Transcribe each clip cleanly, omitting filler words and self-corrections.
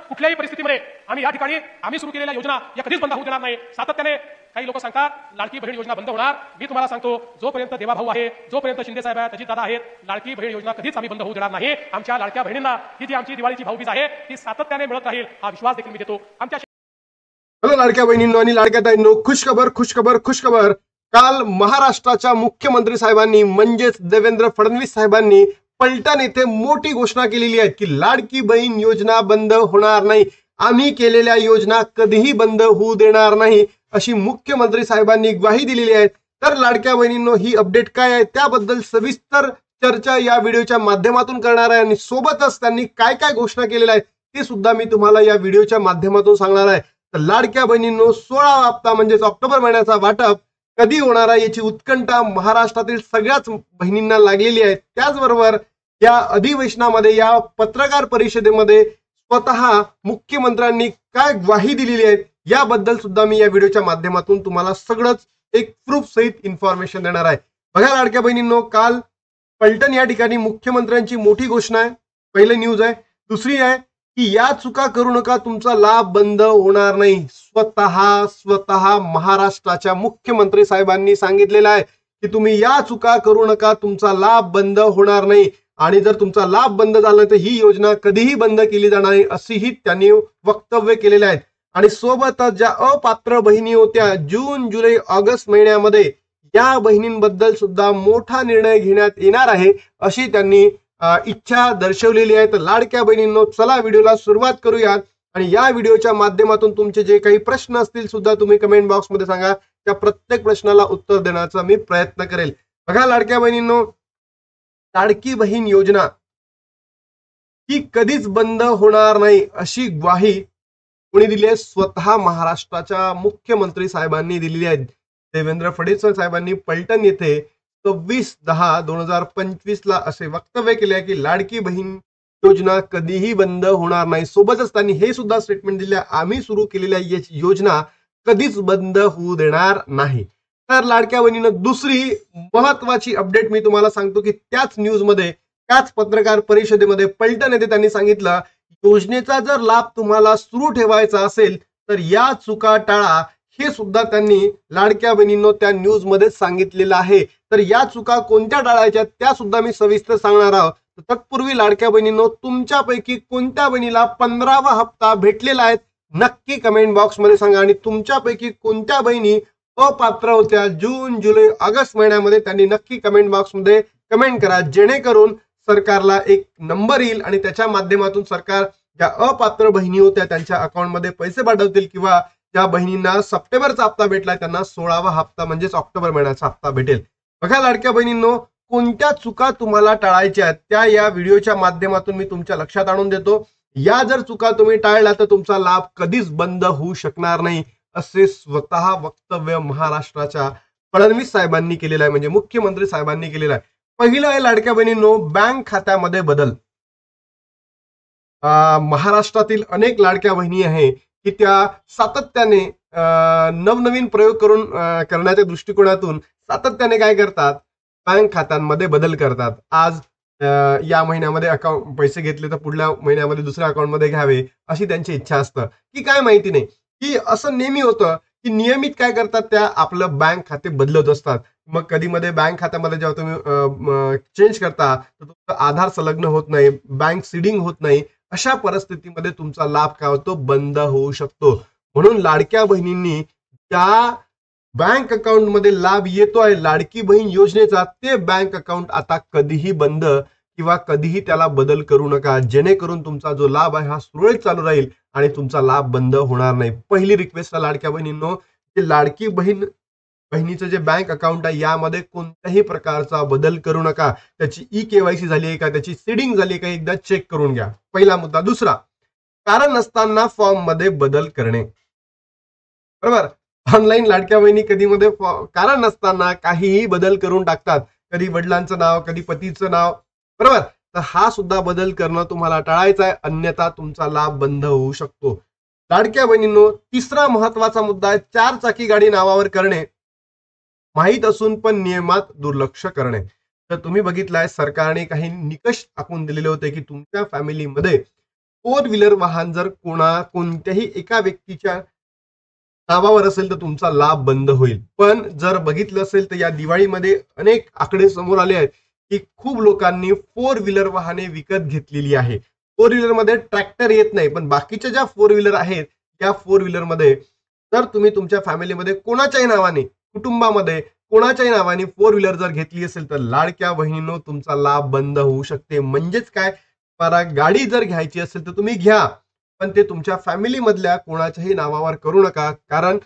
कुठल्याही परिस्थितीमध्ये आम्ही या ठिकाणी आम्ही सुरू केलेल्या योजना या कधीच बंद होऊ देणार नाही। सातत्याने काही लोक सांगतात लाडकी बहीण योजना बंद होणार, मी तुम्हाला सांगतो जोपर्यंत देवाभाऊ आहे, जोपर्यंत शिंदे साहेब आहेत, अजित दादा आहेत, लाडकी बहीण योजना कधीच आम्ही बंद होऊ देणार नाही। आमच्या लाडक्या बहिणींना ही जी आमची दिवाळीची भाऊबीज आहे ती सातत्याने मिळत राहील हा विश्वास देखील मी देतो। आमच्या हॅलो लाडक्या बहिणींनो आणि लाडक्या ताईंनो, खुशखबर। काल महाराष्ट्राच्या मुख्यमंत्री साहेबांनी म्हणजेच देवेंद्र फडणवीस साहेबांनी पलटण येथे मोठी घोषणा केलेली आहे की लाडकी बहीण योजना बंद होणार नाही, आम्ही केलेल्या योजना कधीही बंद होऊ देणार नाही अशी मुख्यमंत्री साहेबांनी ग्वाही दिलेली आहे। तर लाडक्या बहिणींनो, ही अपडेट काय आहे त्याबद्दल सविस्तर चर्चा या व्हिडिओच्या माध्यमातून करणार आहे आणि सोबतच त्यांनी काय काय घोषणा केलेल्या आहेत ते सुद्धा मी तुम्हाला या व्हिडिओच्या माध्यमातून सांगणार आहे। तर लाडक्या बहिणींनो, 16वा हप्ता म्हणजेच ऑक्टोबर महिन्याचा वाटप कधी होणार आहे याची उत्कंठा महाराष्ट्रातील सगळ्याच बहिणींना लागलेली आहे। त्याचबरोबर या अधिवेशनामध्ये, या पत्रकार परिषदेमध्ये स्वतः मुख्यमंत्र्यांनी काय ग्वाही दिलेली आहे याबद्दल सुद्धा मी या व्हिडिओच्या माध्यमातून तुम्हाला सगळंच एक प्रूफ सहित इन्फॉर्मेशन देणार आहे। बघा लाडक्या बहिणींनो, काल पलटण या ठिकाणी मुख्यमंत्र्यांची मोठी घोषणा आहे, पहिली न्यूज आहे। दुसरी आहे की या चुका करू नका, तुमचा लाभ बंद होणार नाही। स्वतः महाराष्ट्राच्या मुख्यमंत्री साहेबांनी सांगितलेलं आहे की तुम्ही या चुका करू नका, तुमचा लाभ बंद होणार नाही आणि जर तुमचा लाभ बंद झाला तर ही योजना कधीही बंद केली जाणार नाही अशीही त्यांनी वक्तव्य केलेले आहेत। आणि सोबतच ज्या अपात्र बहिणी होत्या जून जुलै ऑगस्ट महिन्यामध्ये, या बहिणींबद्दल सुद्धा मोठा निर्णय घेण्यात येणार आहे अशी त्यांनी इच्छा दर्शवलेली आहे। तर लाडक्या बहिणींनो, चला व्हिडिओला सुरुवात करूयात आणि या व्हिडिओच्या माध्यमातून तुमचे जे काही प्रश्न असतील सुद्धा तुम्ही कमेंट बॉक्स मध्ये सांगा, त्या प्रत्येक प्रश्नाला उत्तर देण्याचा मी प्रयत्न करेल। बघा लाडक्या बहिणींनो, लाडकी बहीण योजना ही कधीच बंद होणार नाही अशी ग्वाही कोणी दिली आहे? स्वतः महाराष्ट्राच्या मुख्यमंत्री साहेबांनी दिलेली आहे। देवेंद्र फडणवीस साहेबांनी पलटण येथे 26/10/2025 ला असे वक्तव्य केले आहे की लाडकी बहीण योजना कधीही बंद होणार नाही। सोबतच त्यांनी हे सुद्धा स्टेटमेंट दिले, आम्ही सुरू केलेल्या योजना कधीच बंद होऊ देणार नाही। तर लाडक्या बहिणीनं दुसरी महत्वाची अपडेट मी तुम्हाला सांगतो की त्याच न्यूज मध्ये, त्याच पत्रकार परिषदेमध्ये पलटण येथे त्यांनी सांगितलं योजनेचा जर लाभ तुम्हाला सुरू ठेवायचा असेल तर या चुका टाळा, हे सुद्धा त्यांनी लाडक्या बहिणींनो त्या न्यूज मध्ये सांगितलेलं आहे। तर या चुका कोणत्या टाळायच्या त्या सुद्धा मी सविस्तर सांगणार आहोत। तत्पूर्वी लाडक्या बहिणींनो, तुमच्यापैकी कोणत्या बहिणीला 15वा हप्ता भेटलेला आहे नक्की कमेंट बॉक्स मध्ये सांगा आणि तुमच्यापैकी कोणत्या बहिणी अपात्र होत्या जून जुलै ऑगस्ट महिन्यामध्ये त्यांनी नक्की कमेंट बॉक्स मध्ये कमेंट करा, जेणेकरून सरकारला एक नंबर येईल आणि त्याच्या माध्यमातून सरकार ज्या अपात्र बहिणी होत्या त्यांच्या अकाउंटमध्ये पैसे पाठवतील किंवा ज्या बहिणींना सप्टेंबरचा हप्ता भेटलाय त्यांना 16वा हप्ता म्हणजेच ऑक्टोबर महिन्याचा हप्ता भेटेल। बघा लाडक्या बहिणींनो, कोणत्या चुका तुम्हाला टाळायच्या आहेत त्या या व्हिडिओच्या माध्यमातून मी तुमच्या लक्षात आणून देतो। या जर चुका तुम्ही टाळल्या तर तुमचा लाभ कधीच बंद होऊ शकणार नाही असे स्वतः वक्तव्य महाराष्ट्राच्या फडणवीस साहेबांनी केलेलं आहे, म्हणजे मुख्यमंत्री साहेबांनी केलेलं आहे। पहिलं आहे लाडक्या बहिणींनो, बँक खात्यामध्ये बदल। महाराष्ट्रातील अनेक लाडक्या बहिणी आहे की त्या सातत्याने नवनवीन प्रयोग करण्याच्या दृष्टिकोनातून सातत्याने काय करतात, बँक खात्यांमध्ये बदल करतात। आज या महिन्यामध्ये अकाउंट पैसे घेतले तर पुढल्या महिन्यामध्ये दुसऱ्या अकाउंटमध्ये घ्यावे अशी त्यांची इच्छा असतं की काय माहिती नाही, की असं नेहमी होतं की नियमित काय करतात त्या आपलं बँक खाते बदलत असतात। मग कधी मध्ये बँक खात्यामध्ये जेव्हा तुम्ही चेंज करता तर तुमचं आधार संलग्न होत नाही, बँक सीडिंग होत नाही, अशा परिस्थितीमध्ये तुमचा लाभ काय होतो, बंद होऊ शकतो। म्हणून लाडक्या बहिणींनी त्या बँक अकाउंट मध्ये लाभ येतोय लाडकी बहीण योजनेचा, ते बँक अकाउंट आता कधीही बंद किंवा कधीही त्याला बदल करू नका, जेणेकरून तुमचा जो लाभ आहे हा सुरळीत चालू राहील आणि तुमचा लाभ बंद होणार नाही। पहिली रिक्वेस्ट लाडक्या बहिणींनो, की लाडकी बहिणीचं जे बँक अकाउंट आहे यामध्ये कोणत्याही प्रकारचा बदल करू नका। त्याची ई-केवायसी झाली आहे का, त्याची सीडिंग झाली आहे का, एकदा चेक करून घ्या, पहिला मुद्दा। दुसरा, कारण नसताना फॉर्म मध्ये बदल करणे। बरोबर, ऑनलाईन लाडक्या बहिणी कधी मध्ये कारण नसताना काहीही बदल करून टाकतात, कधी वडिलांचं नाव, कधी पतीचं नाव, बरोबर। तर हा सुद्धा बदल करणं तुम्हाला टाळायचा आहे, अन्यथा तुमचा लाभ बंद होऊ शकतो। लाडक्या बहिणींनो, तिसरा महत्वाचा मुद्दा आहे 4 चाकी गाडी नावावर करणे, माहित असून पण नियमात दुर्लक्ष करणे। तर तुम्ही बघितलाय सरकारने काही निकष आखून दिलेले होते की तुमच्या फॅमिलीमध्ये फोर व्हीलर वाहन जर कोणत्याही एका व्यक्तीच्या नावावर असेल तर तुमचा लाभ बंद होईल. पण जर बघितलं असेल तर या दिवाळीमध्ये अनेक आकडे समोर आले आहेत की खूप लोकांनी फोर व्हीलर वाहने विकत घेतलेली आहे. फोर व्हीलर मध्ये ट्रॅक्टर येत नाही, पण बाकीच्या ज्या फोर व्हीलर आहेत त्या फोर व्हीलर मध्ये जर तुम्ही तुमच्या फॅमिलीमध्ये कोणाच्याही नावाने, कुटुंबामध्ये कोणाच्याही नावाने फोर व्हीलर जर घेतली असेल तर लाडक्या बहिणींनो तुमचा लाभ बंद होऊ शकते. म्हणजेच काय, मला गाडी जर घ्यायची असेल तर तुम्ही घ्या, पण ते तुमच्या फॅमिली मधल्या कोणाच्याही नावावर करू नका. कारण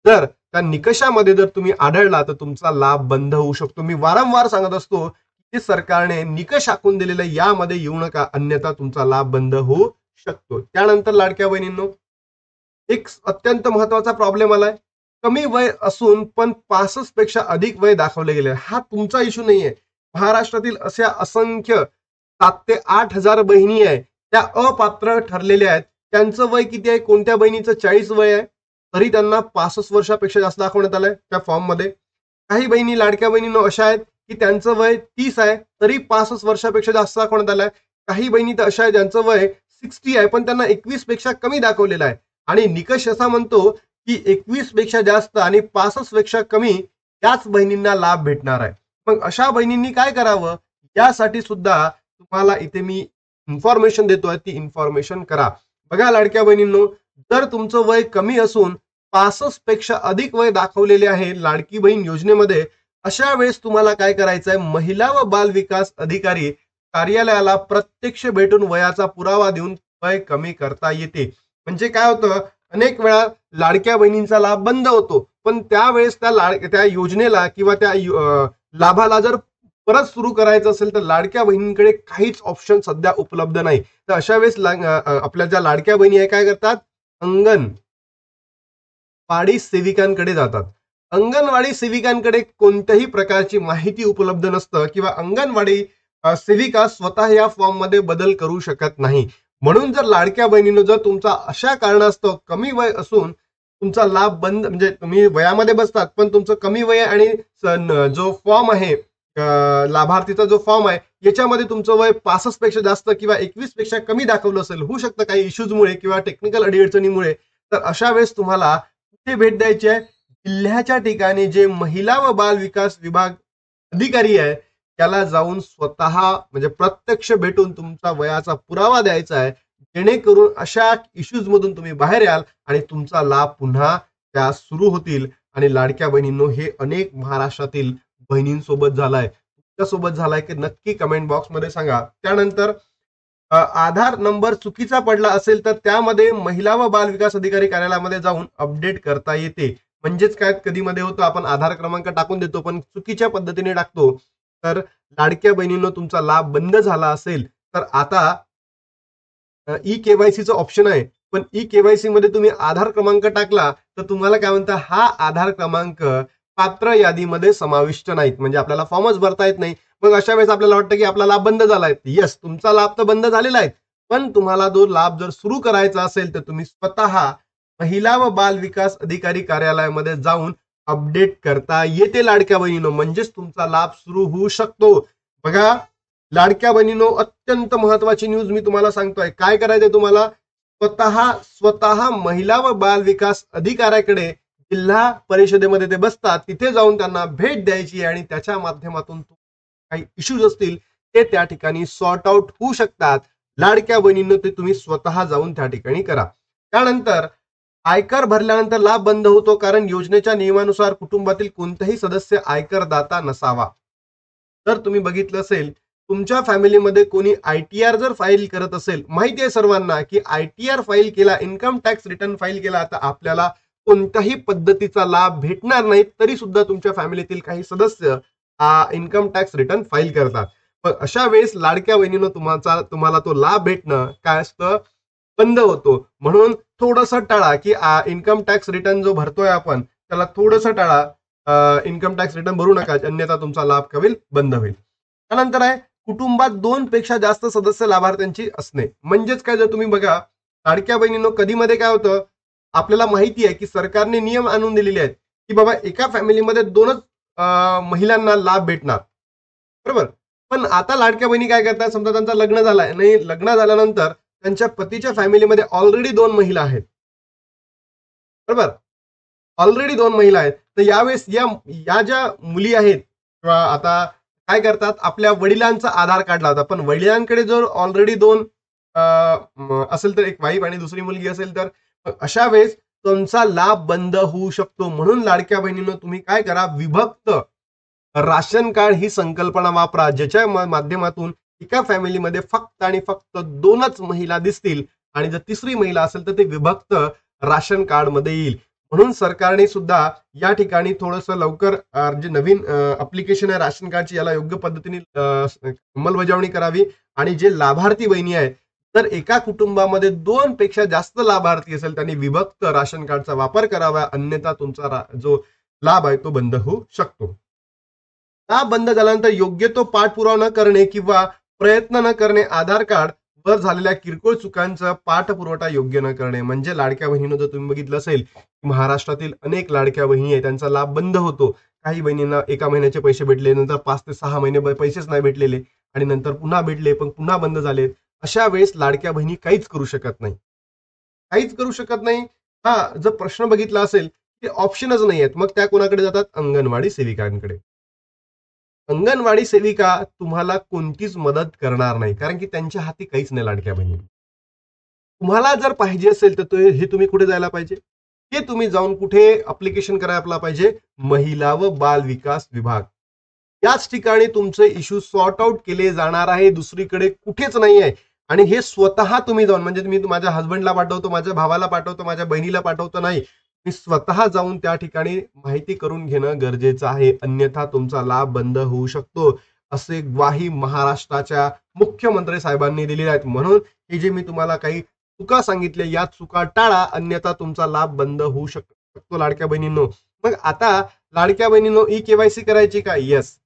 जर त्या निकषामध्ये जर तुम्ही आढळला तर तुमचा लाभ बंद होऊ शकतो. मी वारंवार सांगत असतो की सरकारने निकष आखून दिलेले यामध्ये येऊ नका, अन्यथा तुमचा लाभ बंद होऊ शकतो. त्यानंतर लाडक्या बहिणींनो एक अत्यंत महत्वाचा प्रॉब्लेम आलाय. कमी वय असून पण 65 पेक्षा अधिक वय दाखवले गेले. हा तुमचा इश्यू नाहीये. महाराष्ट्रातील अशा असंख्य 7 ते 8 हजार बहिणी आहे त्या अपात्र ठरलेल्या आहेत. त्यांचं वय किती आहे? कोणत्या बहिणीचं 40 वय आहे तरी त्यांना 65 वर्षापेक्षा जास्त दाखवण्यात आलंय त्या फॉर्म मध्ये. काही बहिणी लाडक्या बहिणींनो अशा आहेत की त्यांचं वय 30 आहे तरी 65 वर्षापेक्षा जास्त दाखवण्यात आलंय. काही बहिणी तर अशा आहेत ज्यांचं वय 60 आहे पण त्यांना 21 पेक्षा कमी दाखवलेलं आहे. आणि निकष असा म्हणतो की 21 पेक्षा जास्त आणि 65 पेक्षा कमी याच बहिणींना लाभ भेटणार आहे. मग अशा बहिणींनी काय करावं यासाठी सुद्धा तुम्हाला इथे मी इन्फॉर्मेशन देतोय, ती इन्फॉर्मेशन करा. बघा लाडक्या बहिणींनो, जर तुमचं वय कमी असून 65 पेक्षा अधिक वय दाखवलेले आहे लाडकी बहीण योजनेमध्ये, अशा वेळेस तुम्हाला काय करायचंय, महिला व बाल विकास अधिकारी कार्यालयाला प्रत्यक्ष भेटून वयाचा पुरावा देऊन वय कमी करता येते. म्हणजे काय होतं, अनेक वेळा लाडक्या बहिणींचा लाभ बंद होतो, पण त्यावेळेस त्या योजनेला किंवा त्या लाभाला जर परत सुरू करायचं असेल तर लाडक्या बहिणींकडे काहीच ऑप्शन सध्या उपलब्ध नाही. तर अशा वेळेस आपल्या ज्या लाडक्या बहिणी आहे काय करतात, अंगणवाडी सेविकांकडे जातात. अंगणवाडी सेविकांकडे कोणत्याही प्रकारची माहिती उपलब्ध नसतं किंवा अंगणवाडी सेविका स्वतः या फॉर्म मध्ये बदल करू शकत नाही. म्हणून जर लाडक्या बहिणीनं जर तुमचा अशा कारणास्तव कमी वय असून तुमचा लाभ बंद, म्हणजे तुम्ही वयामध्ये बसतात पण तुमचं कमी वय आणि जो फॉर्म आहे लाभार्थीचा जो फॉर्म आहे याच्यामध्ये तुमचं वय 65 पेक्षा जास्त किंवा 21 पेक्षा कमी दाखवलं असेल, होऊ शकतं काही इश्यूजमुळे किंवा टेक्निकल अडीअडचणीमुळे, तर अशा वेळेस तुम्हाला कुठे भेट द्यायची आहे, जिल्ह्याच्या ठिकाणी जे महिला व बाल विकास विभाग अधिकारी आहे त्याला जाऊन स्वतः म्हणजे प्रत्यक्ष भेटून तुमचा वयाचा पुरावा द्यायचा आहे, जेणेकरून अशा इश्यूज मधून तुम्ही बाहेर याल आणि तुमचा लाभ पुन्हा त्या सुरू होतील. आणि लाडक्या बहिणींनो, हे अनेक महाराष्ट्रातील बहिणींसोबत झालाय, तुमच्यासोबत झालाय की नक्की कमेंट बॉक्स मध्ये सांगा. त्यानंतर आधार नंबर चुकीचा पडला असेल तर त्यामध्ये महिला व बाल विकास अधिकारी कार्यालयामध्ये जाऊन अपडेट करता येते. म्हणजेच काय, कधी मध्ये होतं आपण आधार क्रमांक टाकून देतो पण चुकीच्या पद्धतीने टाकतो. तर लाडक्या बहिणींनो, तुमचा लाभ बंद झाला असेल तर आता ई केवायसीचं ऑप्शन आहे, पण ई केवायसी मध्ये तुम्ही आधार क्रमांक टाकला तर तुम्हाला काय म्हणता, हा आधार क्रमांक पात्र यादीमध्ये समाविष्ट नाहीत, म्हणजे आपल्याला फॉर्मच भरता येत नाही. मग अशा वेळेस आपल्याला वाटतं की आपला लाभ बंद झालाय. यस, तुमचा लाभ तर बंद झालेला आहे, पण तुम्हाला तो लाभ जर सुरू करायचा असेल तर तुम्ही स्वतः महिला व बाल विकास अधिकारी कार्यालयामध्ये जाऊन अपडेट करता येते लाडक्या बहिणीनो, म्हणजेच तुमचा लाभ सुरू होऊ शकतो. बघा लाडक्या बहिणीनो, अत्यंत महत्वाची न्यूज मी तुम्हाला सांगतोय. काय करायचंय तुम्हाला, स्वतः महिला व बाल विकास अधिकाऱ्याकडे जिल्हा परिषदेमध्ये ते बसतात, तिथे जाऊन त्यांना भेट द्यायची आणि त्याच्या माध्यमातून काही इश्यूज असतील ते त्या ठिकाणी सॉर्ट आउट होऊ शकतात. लाडक्या बहिणींनो, ते तुम्ही स्वतः जाऊन त्या ठिकाणी करा. त्यानंतर आयकर भरल्यानंतर लाभ बंद होतो, कारण योजनेच्या नियमानुसार कुटुंबातील कोणताही सदस्य आयकर दाता नसावा. तर तुम्ही बघितलं असेल, तुमच्या फॅमिलीमध्ये कोणी ITR जर फाईल करत असेल, माहिती आहे सर्वांना की ITR फाईल केला, इन्कम टॅक्स रिटर्न फाईल केला, तर आपल्याला कोणत्याही पद्धतीचा लाभ भेटणार नाही. तरी सुद्धा तुमच्या फॅमिलीतील काही सदस्य इन्कम टॅक्स रिटर्न फाईल करतात. पण अशा वेळेस लाडक्या बहिणीनं तुम्हाला तो लाभ भेटणं काय असतं, बंद होतो. म्हणून थोडंसं टाळा की इन्कम टॅक्स रिटर्न जो भरतोय आपण त्याला थोडंसं टाळा, इन्कम टॅक्स रिटर्न भरू नका, अन्यथा तुमचा लाभ बंद होईल. त्यानंतर आहे कुटुंबात 2 पेक्षा जास्त सदस्य लाभार्थ्यांची असणे. म्हणजेच काय, जर तुम्ही बघा लाडक्या बहिणींनो, कधी मध्ये काय होतं, आपल्याला माहिती आहे की सरकारने नियम आणून दिलेले आहेत की बाबा एका फॅमिलीमध्ये 2च महिलांना लाभ भेटणार, बरोबर. पण आता लाडक्या बहिणी काय करतात, समजा त्यांचं लग्न झालंय, नाही लग्न झाल्यानंतर त्यांच्या पतीच्या फॅमिलीमध्ये ऑलरेडी 2 महिला आहेत, बरोबर, ऑलरेडी 2 महिला आहेत. तर यावेळेस या ज्या मुली आहेत किंवा आता काय करतात, आपल्या वडिलांचा आधार कार्ड लावतात, पण वडिलांकडे जर ऑलरेडी 2 असेल तर एक वाईफ आणि दुसरी मुलगी असेल तर अशा वेळेस तुमचा लाभ बंद होऊ शकतो. म्हणून लाडक्या बहिणींनो तुम्ही काय करा, विभक्त राशन कार्ड ही संकल्पना वापरा, ज्याच्या माध्यमातून एका फॅमिलीमध्ये फक्त आणि फक्त 2च महिला दिसतील आणि जर तिसरी महिला असेल तर ते विभक्त राशन कार्ड मध्ये येईल. म्हणून सरकारने सुद्धा या ठिकाणी थोडंसं लवकर जे नवीन अप्लिकेशन आहे राशन कार्डची याला योग्य पद्धतीने अंमलबजावणी करावी आणि जे लाभार्थी बहिणी आहेत तर एका कुटुंबामध्ये 2 पेक्षा जास्त लाभार्थी असेल त्यांनी विभक्त राशन कार्डचा वापर करावा, अन्यथा तुमचा जो लाभ आहे तो बंद होऊ शकतो. लाभ बंद झाल्यानंतर योग्य तो पाठपुरावा न करणे किंवा प्रयत्न न करणे, आधार कार्ड वर झालेल्या किरकोळ चुकांचा पाठपुरवठा योग्य न करणे. म्हणजे लाडक्या बहिणीनं जर तुम्ही बघितलं असेल महाराष्ट्रातील अनेक लाडक्या बहिणी आहेत त्यांचा लाभ बंद होतो. काही बहिणींना एका महिन्याचे पैसे भेटले, नंतर 5 ते 6 महिने पैसेच नाही भेटलेले आणि नंतर पुन्हा भेटले पण पुन्हा बंद झाले. अशा वेळेस लाडक्या बहिणी काहीच करू शकत नाही, काहीच करू शकत नाही. जर प्रश्न बघितला असेल की ऑप्शनच नाही आहेत, मग त्या कोणाकडे जातात, अंगणवाडी सेविकांकडे. अंगणवाडी सेविका तुम्हाला कोणतीच मदत करणार नाही, कारण की त्यांच्या हाती काहीच नाही. लाडक्या बहिणी तुम्हाला जर पाहिजे असेल तर हे तुम्ही कुठे जायला पाहिजे, हे तुम्ही जाऊन कुठे अप्लिकेशन करायला पाहिजे, महिला व बाल विकास विभाग. याच ठिकाणी तुमचे इश्यू सॉर्ट आउट केले जाणार आहे, दुसरीकडे कुठेच नाही आहे. आणि हे स्वतः तुम्ही जाऊन, म्हणजे मी माझ्या हस्बंडला पाठवतो, माझ्या भावाला पाठवतो, माझ्या बहिणीला पाठवतो नाही, मी स्वतः जाऊन त्या ठिकाणी माहिती करून घेणं गरजेचं आहे, अन्यथा तुमचा लाभ बंद होऊ शकतो, असे ग्वाही महाराष्ट्राच्या मुख्यमंत्री साहेबांनी दिलेली आहेत. म्हणून हे जे मी तुम्हाला काही चुका सांगितल्या या चुका टाळा, अन्यथा तुमचा लाभ बंद होऊ शकतो लाडक्या बहिणींनो. मग आता लाडक्या बहिणींनो ई-केवायसी करायची का? येस,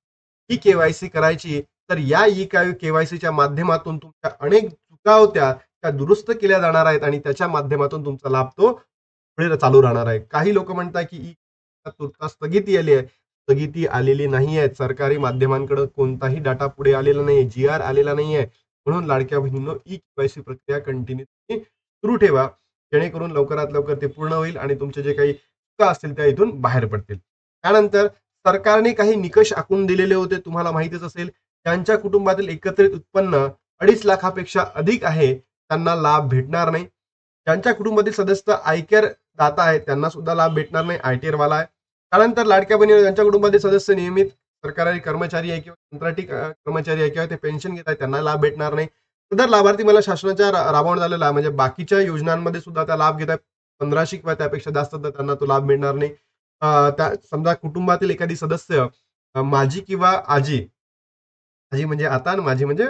ई-केवायसी करायची. तर या ई-केवायसीच्या माध्यमातून तुमच्या अनेक चुका होत्या त्या दुरुस्त केल्या जाणार आहेत आणि त्याच्या माध्यमातून तुमचा लाभ तो पुढे चालू राहणार आहे. काही लोक म्हणतात की तुर्तास स्थगिती आली आहे, स्थगिती आलेली नाही आहे. सरकारी माध्यमांकडे कोणताही डाटा पुढे आलेला नाही, GR आलेला नाही आहे. म्हणून लाडक्या बहिणींनो ई-केवायसी प्रक्रिया कंटिन्यू सुरू ठेवा, जेणेकरून लवकरात लवकर ते पूर्ण होईल आणि तुमचे जे काही चुका असतील त्या इथून बाहेर पडतील. त्यानंतर सरकारने काही निकष आखून दिलेले होते, तुम्हाला माहितीच असेल. त्यांच्या कुटुंबातील एकत्रित उत्पन्न 2.5 लाखापेक्षा अधिक आहे त्यांना लाभ भेटणार नाही. ज्यांच्या कुटुंबातील सदस्य आयकर दाता आहे त्यांना सुद्धा लाभ भेटणार नाही, ITR वाला आहे. त्यानंतर लाडक्या बहिणी ज्यांच्या कुटुंबातील सदस्य नियमित सरकारी कर्मचारी आहे किंवा कंत्राटी कर्मचारी आहे किंवा ते पेन्शन घेत आहेत त्यांना लाभ भेटणार नाही. सदर लाभार्थी मला शासनाच्या राबवण्यात आलेला म्हणजे बाकीच्या योजनांमध्ये सुद्धा त्या लाभ घेत आहेत. 1500 किंवा त्यापेक्षा जास्त तर त्यांना तो लाभ मिळणार नाही. त्या समजा कुटुंबातील एखादी सदस्य माझी किंवा आजी म्हणजे आता आणि माझी म्हणजे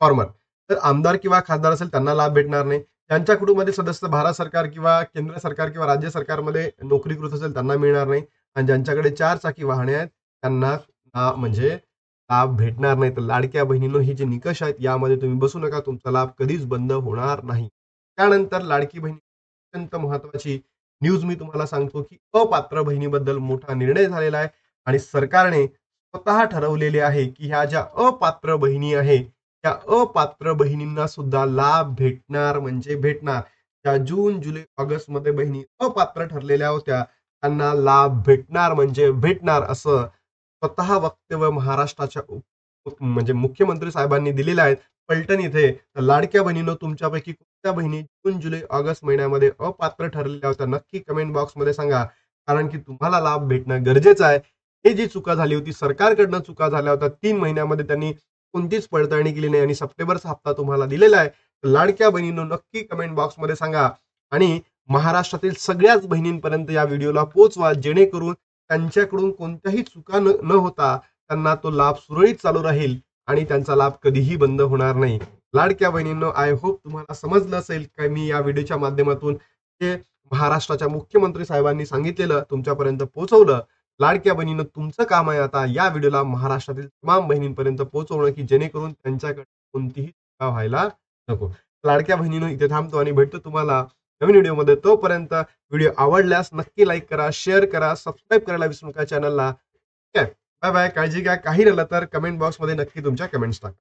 फॉर्मर, तर आमदार किंवा खासदार असेल त्यांना लाभ भेटणार नाही. त्यांच्या कुटुंबातील सदस्य भारत सरकार किंवा केंद्र सरकार किंवा राज्य सरकारमध्ये नोकरीकृत असेल त्यांना मिळणार नाही. आणि ज्यांच्याकडे 4 चाकी वाहने आहेत त्यांना म्हणजे लाभ भेटणार नाही. तर लाडक्या बहिणींनो हे जे निकष आहेत यामध्ये तुम्ही बसू नका, तुमचा लाभ कधीच बंद होणार नाही. त्यानंतर लाडकी बहिणी अत्यंत महत्वाची न्यूज मी तुम्हाला सांगतो की अपात्र बहिणीबद्दल मोठा निर्णय झालेला आहे आणि सरकारने स्वतः ठरवलेले आहे की ह्या ज्या अपात्र बहिणी आहे त्या अपात्र बहिणींना सुद्धा लाभ भेटणार म्हणजे भेटणार. त्या जून, जुलै, ऑगस्ट मध्ये बहिणी अपात्र ठरलेल्या होत्या त्यांना लाभ भेटणार म्हणजे भेटणार, असं स्वतः वक्तव्य महाराष्ट्राच्या म्हणजे मुख्यमंत्री साहेबांनी दिलेलं आहे पलटण इथे. तर लाडक्या बहिणींनो तुमच्यापैकी कोणत्या बहिणी जून, जुलै, ऑगस्ट महिन्यामध्ये अपात्र ठरलेल्या होत्या नक्की कमेंट बॉक्स मध्ये सांगा, कारण की तुम्हाला लाभ भेटणं गरजेचं आहे. हे जी चुका झाली होती सरकारकडनं चुका झाल्या होत्या, 3 महिन्यामध्ये त्यांनी कोणतीच पडताळणी केली नाही आणि सप्टेंबरचा हप्ता तुम्हाला दिलेला आहे. लाडक्या बहिणींनो नक्की कमेंट बॉक्स मध्ये सांगा आणि महाराष्ट्रातील सगळ्याच बहिणींपर्यंत या व्हिडिओला पोहोचवा, जेणेकरून त्यांच्याकडून कोणत्याही चुका न होता त्यांना तो लाभ सुरळीत चालू राहील आणि त्यांचा लाभ कधीही बंद होणार नाही. लाडक्या बहिणींनो आय होप तुम्हाला समजलं असेल काय मी या व्हिडिओच्या माध्यमातून ते महाराष्ट्राच्या मुख्यमंत्री साहेबांनी सांगितलेलं तुमच्यापर्यंत पोहोचवलं. लाडक्या बहिणींनो तुमचं काम आहे आता या व्हिडिओला महाराष्ट्रातील तमाम बहिणींपर्यंत पोहोचवणं की जेणेकरून त्यांच्याकडे कोणतीही चुका व्हायला नको. लाडक्या बहिणींनो इथे थांबतो आणि भेटतो तुम्हाला नवीन व्हिडिओमध्ये. तोपर्यंत व्हिडिओ आवडल्यास नक्की लाईक करा, शेअर करा, सबस्क्राईब करायला विसरू नका चॅनलला. ठीक आहे, बाय बाय, काळजी घ्या. काही राहिलं तर कमेंट बॉक्स मध्ये नक्की तुमच्या कमेंट्स टाका.